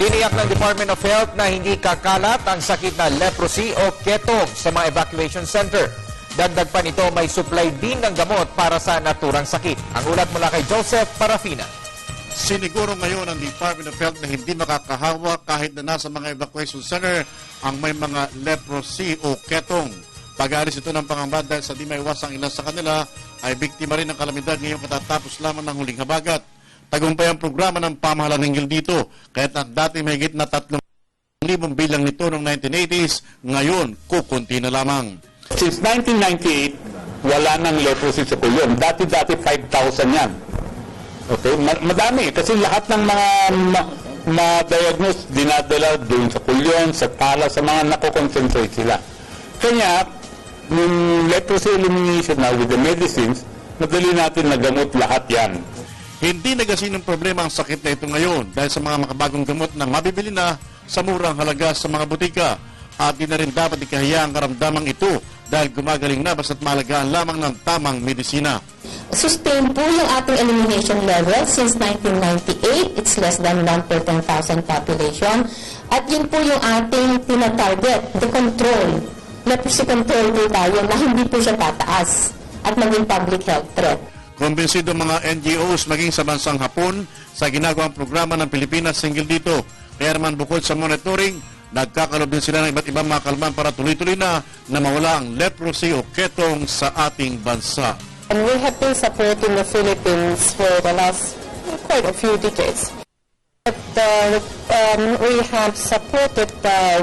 Tiniyak ng Department of Health na hindi kakalat ang sakit na leprosy o ketong sa mga evacuation center. Dagdag pa nito, may supply din ng gamot para sa naturang sakit. Ang ulat mula kay Joseph Parafina. Siniguro ngayon ng Department of Health na hindi makakahawak kahit na nasa mga evacuation center ang may mga leprosy o ketong. Pag-aalis ito ng pangamba dahil sa di maiwasang ilan sa kanila ay biktima rin ng kalamidad ngayong katatapos lamang ng huling habagat. Tagumpay ang programa ng pamahalaan hinggil dito, kahit at dati mahigit na 3,000 bilang nito noong 1980s, ngayon kukunti na lamang. Since 1998, wala nang leprosy sa Kulyon. Dati-dati 5,000 yan. Okay? Madami. Kasi lahat ng mga ma-diagnose, dinadala doon sa Kulyon, sa Tala, sa mga nako-concentrate sila. Kanya, yung leprosy elimination na with the medicines, madali natin nagamot lahat yan. Hindi nagasin ng problema ang sakit na ito ngayon dahil sa mga makabagong gamot na mabibili na sa murang halaga sa mga butika. At di na rin dapat ikahiya ang karamdamang ito dahil gumagaling na basta't malagaan lamang ng tamang medisina. Sustain po yung ating elimination level since 1998. It's less than 1 per 10,000 population. At yun po yung ating tinatarget, the control. Leprosy control po tayo na hindi po siya tataas at maging public health threat. Kumbinsido mga NGOs maging sa bansang Hapon sa ginagawang programa ng Pilipinas hinggil dito. Kaya naman bukod sa monitoring, nagkakalob din sila ng iba't ibang mga kalman para tuloy-tuloy na mawala ang leprosy o ketong sa ating bansa. And we have been supporting the Philippines for the last quite a few decades. We have supported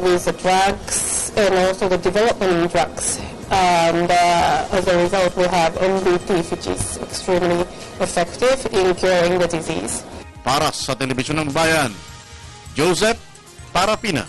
with the drugs and also the development in drugs. And as a result, we have MVP, which is extremely effective in curing the disease. Para sa Telebisyon ng Bayan, Joseph Parafina.